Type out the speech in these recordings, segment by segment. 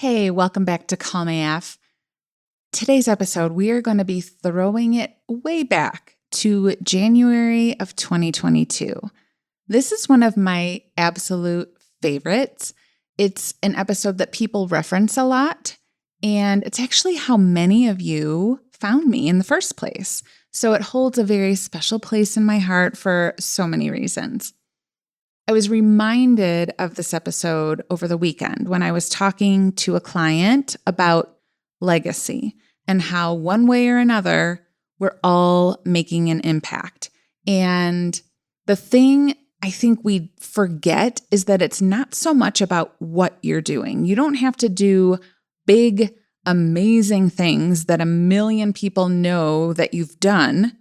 Hey, welcome back to Calm AF. Today's episode, we are going to be throwing it way back to January of 2022. This is one of my absolute favorites. It's an episode that people reference a lot, and it's actually how many of you found me in the first place. So it holds a very special place in my heart for so many reasons. I was reminded of this episode over the weekend when I was talking to a client about legacy and how one way or another, we're all making an impact. And the thing I think we forget is that it's not so much about what you're doing. You don't have to do big, amazing things that a million people know that you've done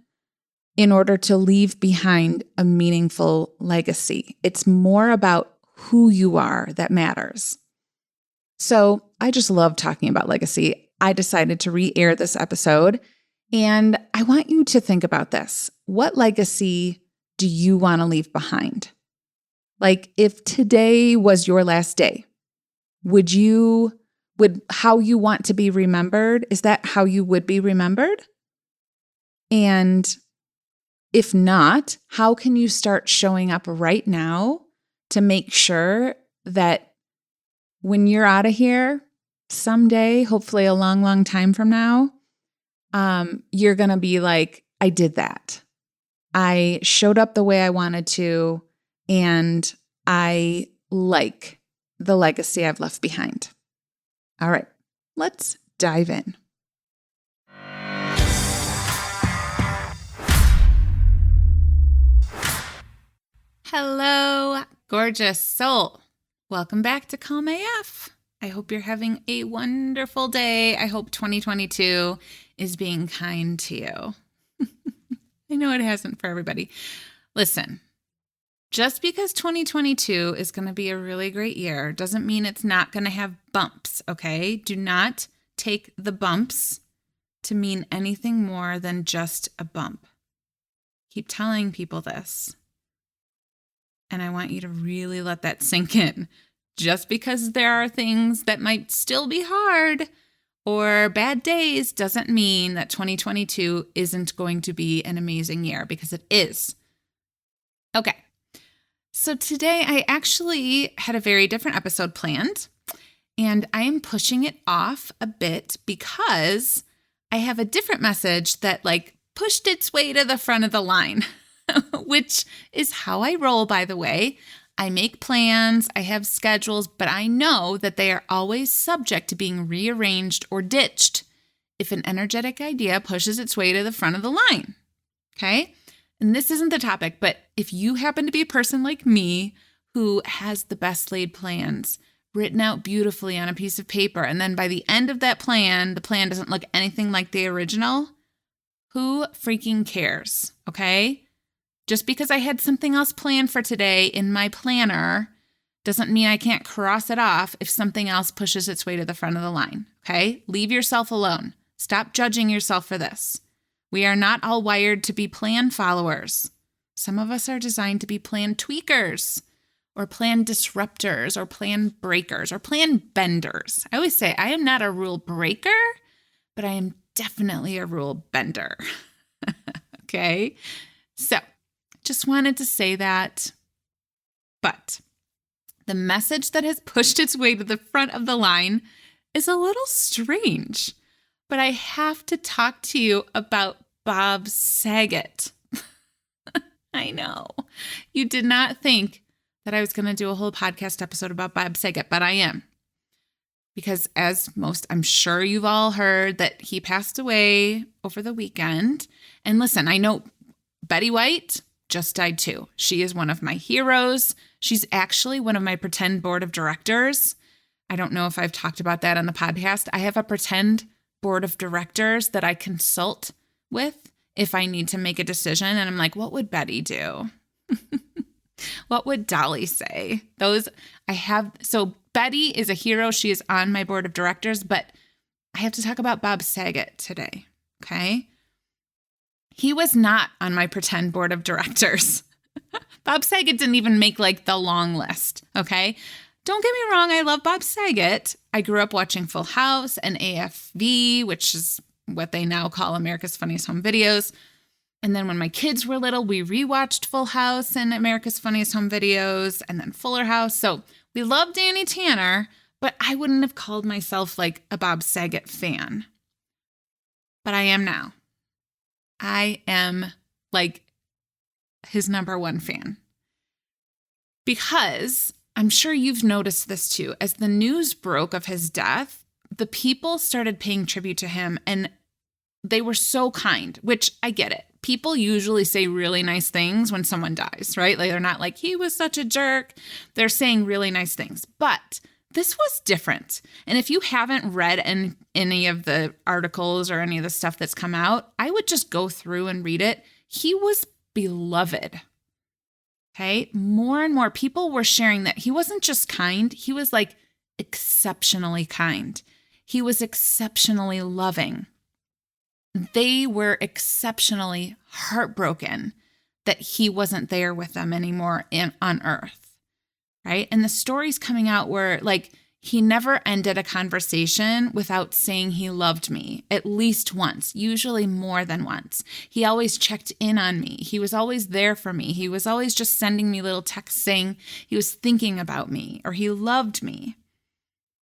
in order to leave behind a meaningful legacy. It's more about who you are that matters. So I just love talking about legacy. I decided to re-air this episode, and I want you to think about this. What legacy do you want to leave behind? Like, if today was your last day, would how you want to be remembered, is that how you would be remembered? And if not, how can you start showing up right now to make sure that when you're out of here someday, hopefully a long, long time from now, you're going to be like, I did that. I showed up the way I wanted to, and I like the legacy I've left behind. All right, let's dive in. Hello, gorgeous soul. Welcome back to Calm AF. I hope you're having a wonderful day. I hope 2022 is being kind to you. I know it hasn't for everybody. Listen, just because 2022 is going to be a really great year doesn't mean it's not going to have bumps, okay? Do not take the bumps to mean anything more than just a bump. Keep telling people this. And I want you to really let that sink in. Just because there are things that might still be hard or bad days doesn't mean that 2022 isn't going to be an amazing year, because it is. Okay. So today I actually had a very different episode planned, and I am pushing it off a bit because I have a different message that pushed its way to the front of the line. Which is how I roll, by the way. I make plans, I have schedules, but I know that they are always subject to being rearranged or ditched if an energetic idea pushes its way to the front of the line. Okay? And this isn't the topic, but if you happen to be a person like me who has the best laid plans written out beautifully on a piece of paper, and then by the end of that plan, the plan doesn't look anything like the original, who freaking cares? Okay? Just because I had something else planned for today in my planner doesn't mean I can't cross it off if something else pushes its way to the front of the line, okay? Leave yourself alone. Stop judging yourself for this. We are not all wired to be plan followers. Some of us are designed to be plan tweakers or plan disruptors or plan breakers or plan benders. I always say I am not a rule breaker, but I am definitely a rule bender, okay? So, just wanted to say that, but the message that has pushed its way to the front of the line is a little strange, but I have to talk to you about Bob Saget. I know. You did not think that I was going to do a whole podcast episode about Bob Saget, but I am. Because as most, I'm sure you've all heard that he passed away over the weekend. And listen, I know Betty White just died too. She is one of my heroes. She's actually one of my pretend board of directors. I don't know if I've talked about that on the podcast. I have a pretend board of directors that I consult with if I need to make a decision. And I'm like, what would Betty do? What would Dolly say? So Betty is a hero. She is on my board of directors, but I have to talk about Bob Saget today. Okay. He was not on my pretend board of directors. Bob Saget didn't even make the long list, okay? don't get me wrong, I love Bob Saget. I grew up watching Full House and AFV, which is what they now call America's Funniest Home Videos. And then when my kids were little, we rewatched Full House and America's Funniest Home Videos and then Fuller House. So we love Danny Tanner, but I wouldn't have called myself like a Bob Saget fan. But I am now. I am like his number one fan. Because I'm sure you've noticed this too. As the news broke of his death, the people started paying tribute to him and they were so kind, which I get it. People usually say really nice things when someone dies, right? Like they're not like, he was such a jerk. They're saying really nice things. But this was different. And if you haven't read any of the articles or any of the stuff that's come out, I would just go through and read it. He was beloved. Okay. More and more people were sharing that he wasn't just kind. He was like exceptionally kind. He was exceptionally loving. They were exceptionally heartbroken that he wasn't there with them anymore on earth, right? And the stories coming out were like, he never ended a conversation without saying he loved me at least once, usually more than once. He always checked in on me. He was always there for me. He was always just sending me little texts saying he was thinking about me or he loved me.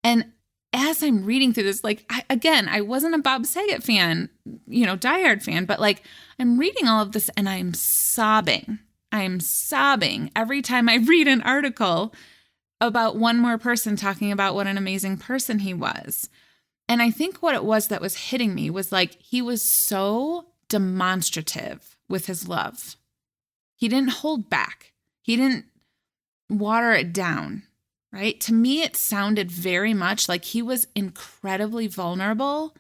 And as I'm reading through this, like, I wasn't a Bob Saget fan, diehard fan, but like I'm reading all of this and I'm sobbing. I'm sobbing every time I read an article about one more person talking about what an amazing person he was. And I think what it was that was hitting me was like, he was so demonstrative with his love. He didn't hold back. He didn't water it down. Right? To me, it sounded very much like he was incredibly vulnerable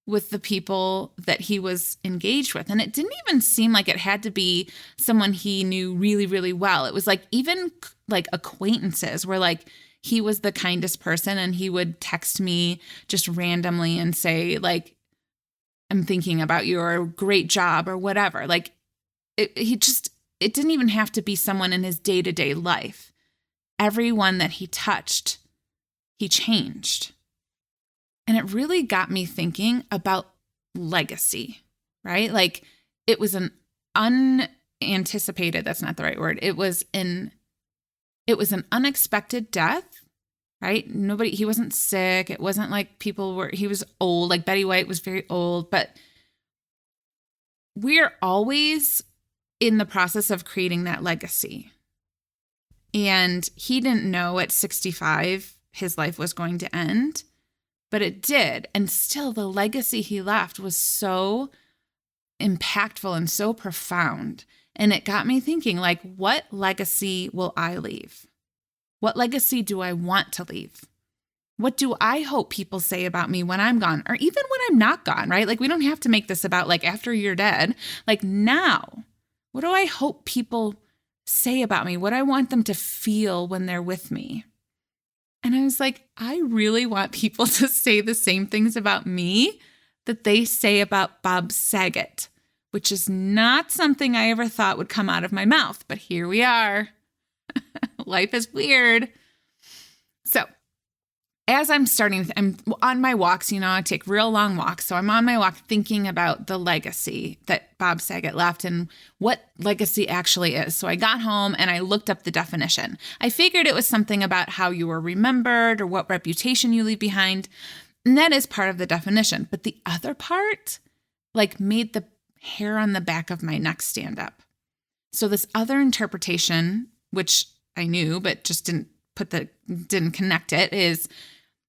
with the people that he was engaged with. And it didn't even seem like it had to be someone he knew really, really well. It was like even like acquaintances were like, he was the kindest person and he would text me just randomly and say like, I'm thinking about you or great job or whatever. Like it didn't even have to be someone in his day-to-day life. Everyone that he touched, he changed. And it really got me thinking about legacy, right? Like it was an unanticipated, that's not the right word. It was an unexpected death, right? He wasn't sick. It wasn't like he was old, like Betty White was very old, but we're always in the process of creating that legacy. And he didn't know at 65 his life was going to end, but it did. And still the legacy he left was so impactful and so profound. And it got me thinking, like, what legacy will I leave? What legacy do I want to leave? What do I hope people say about me when I'm gone or even when I'm not gone, right? Like, we don't have to make this about like after you're dead. Like now, what do I hope people say about me, what I want them to feel when they're with me? And I was like, I really want people to say the same things about me that they say about Bob Saget, which is not something I ever thought would come out of my mouth, but here we are. Life is weird. So as I'm on my walks, I take real long walks. So I'm on my walk thinking about the legacy that Bob Saget left and what legacy actually is. So I got home and I looked up the definition. I figured it was something about how you were remembered or what reputation you leave behind. And that is part of the definition. But the other part, like, made the hair on the back of my neck stand up. So this other interpretation, which I knew, but just didn't connect it, is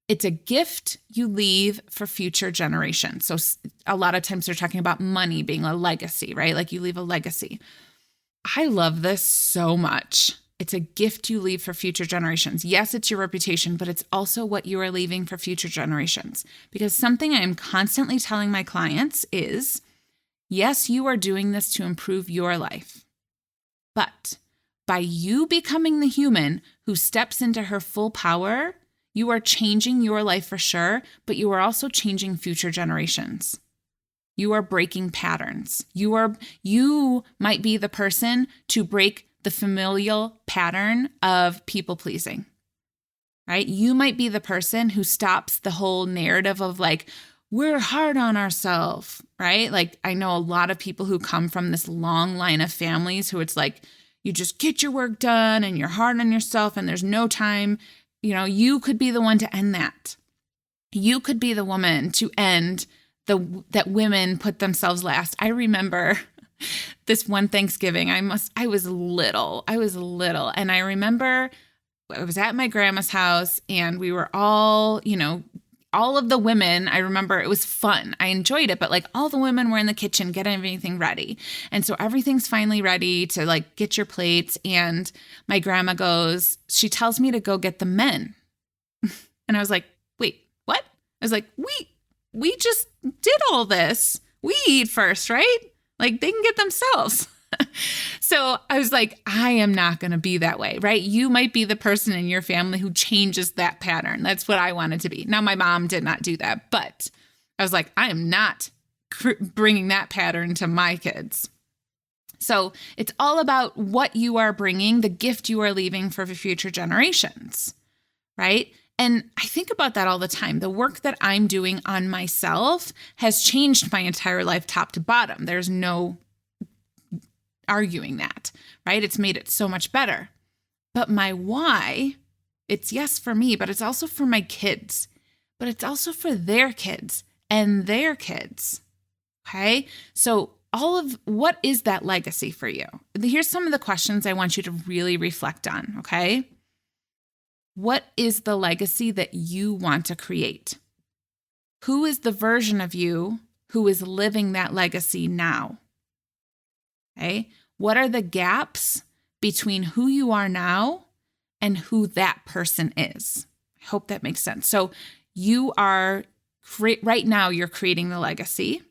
it's a gift you leave for future generations. So a lot of times they're talking about money being a legacy, right? Like you leave a legacy. I love this so much. It's a gift you leave for future generations. Yes, it's your reputation, but it's also what you are leaving for future generations. Because something I am constantly telling my clients is, yes, you are doing this to improve your life. But by you becoming the human who steps into her full power, you are changing your life for sure, but you are also changing future generations. You are breaking patterns. You might be the person to break the familial pattern of people pleasing. right? You might be the person who stops the whole narrative of like, we're hard on ourselves, right? Like I know a lot of people who come from this long line of families who it's like, you just get your work done and you're hard on yourself and there's no time. You could be the one to end that. You could be the woman to end that women put themselves last. I remember this one Thanksgiving. I was little. And I remember I was at my grandma's house and we were all of the women, I remember it was fun. I enjoyed it, but like all the women were in the kitchen getting everything ready. And so everything's finally ready to like get your plates. And my grandma she tells me to go get the men. And I was like, wait, what? I was like, we just did all this. We eat first, right? Like they can get themselves. So I was like, I am not going to be that way, right? You might be the person in your family who changes that pattern. That's what I wanted to be. Now, my mom did not do that, but I was like, I am not bringing that pattern to my kids. So it's all about what you are bringing, the gift you are leaving for future generations, right? And I think about that all the time. The work that I'm doing on myself has changed my entire life top to bottom. There's no arguing that, right? It's made it so much better. But my why, it's yes for me, but it's also for my kids, but it's also for their kids and their kids. Okay. So what is that legacy for you? Here's some of the questions I want you to really reflect on. Okay. What is the legacy that you want to create? Who is the version of you who is living that legacy now? Okay. What are the gaps between who you are now and who that person is? I hope that makes sense. So you are right now, you're creating the legacy,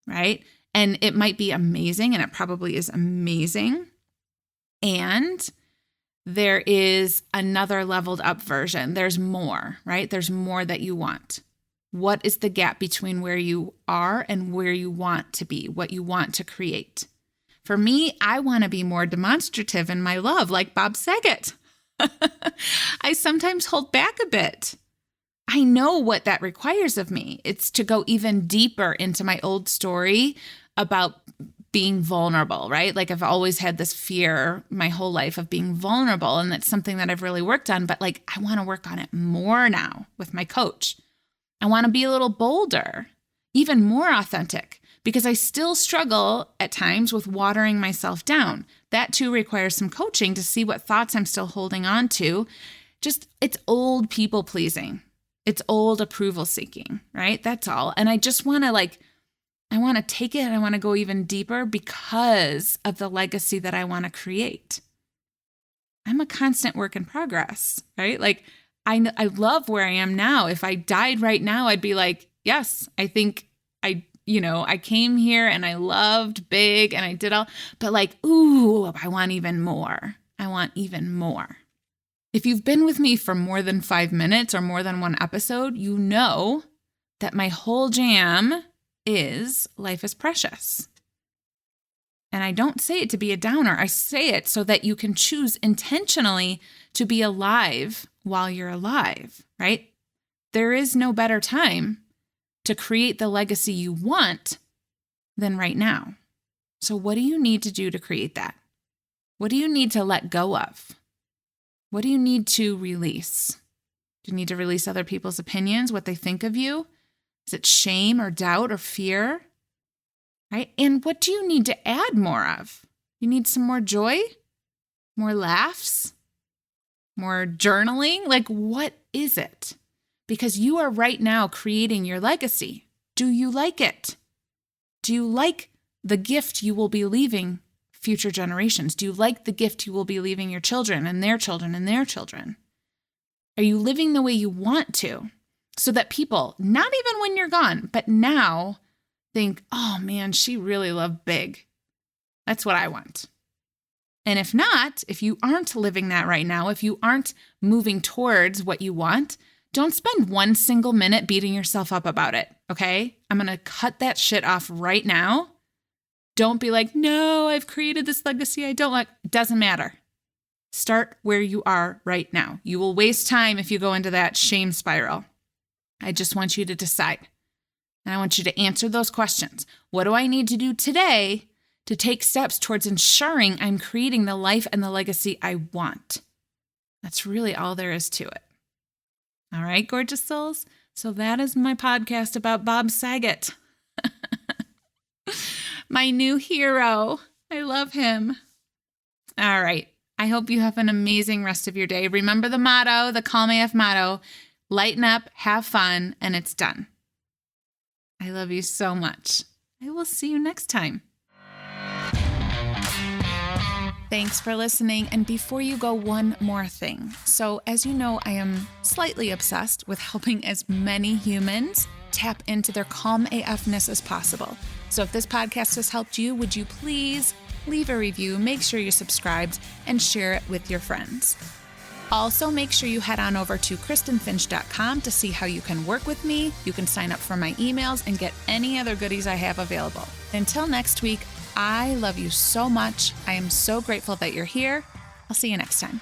right? And it might be amazing, and it probably is amazing. And there is another leveled up version. There's more, right? There's more that you want. What is the gap between where you are and where you want to be, what you want to create? For me, I want to be more demonstrative in my love, like Bob Saget. I sometimes hold back a bit. I know what that requires of me. It's to go even deeper into my old story about being vulnerable, right? Like I've always had this fear my whole life of being vulnerable. And that's something that I've really worked on. But like, I want to work on it more now with my coach. I want to be a little bolder, even more authentic, because I still struggle at times with watering myself down. That too requires some coaching to see what thoughts I'm still holding on to. It's old people pleasing. It's old approval seeking, right? That's all. And I just want to I want to take it and I want to go even deeper because of the legacy that I want to create. I'm a constant work in progress, right? Like I love where I am now. If I died right now, I'd be like, yes, I think I came here and I loved big and I did all, but like, ooh, I want even more. I want even more. If you've been with me for more than 5 minutes or more than one episode, you know that my whole jam is life is precious. And I don't say it to be a downer. I say it so that you can choose intentionally to be alive while you're alive, right? There is no better time to create the legacy you want than right now. So what do you need to do to create that? What do you need to let go of? What do you need to release? Do you need to release other people's opinions, what they think of you? Is it shame or doubt or fear? Right? And what do you need to add more of? You need some more joy, more laughs, more journaling? Like, what is it? Because you are right now creating your legacy. Do you like it? Do you like the gift you will be leaving future generations? Do you like the gift you will be leaving your children and their children and their children? Are you living the way you want to? So that people, not even when you're gone, but now think, oh man, she really loved big. That's what I want. And if not, if you aren't living that right now, if you aren't moving towards what you want, don't spend one single minute beating yourself up about it, okay? I'm going to cut that shit off right now. Don't be like, no, I've created this legacy I don't like. It doesn't matter. Start where you are right now. You will waste time if you go into that shame spiral. I just want you to decide. And I want you to answer those questions. What do I need to do today to take steps towards ensuring I'm creating the life and the legacy I want? That's really all there is to it. All right, gorgeous souls? So that is my podcast about Bob Saget. My new hero. I love him. All right. I hope you have an amazing rest of your day. Remember the motto, the Calm AF motto, lighten up, have fun, and it's done. I love you so much. I will see you next time. Thanks for listening. And before you go, one more thing. So as you know, I am slightly obsessed with helping as many humans tap into their calm AFness as possible. So if this podcast has helped you, would you please leave a review, make sure you're subscribed, and share it with your friends. Also, make sure you head on over to KristenFinch.com to see how you can work with me. You can sign up for my emails and get any other goodies I have available. Until next week, I love you so much. I am so grateful that you're here. I'll see you next time.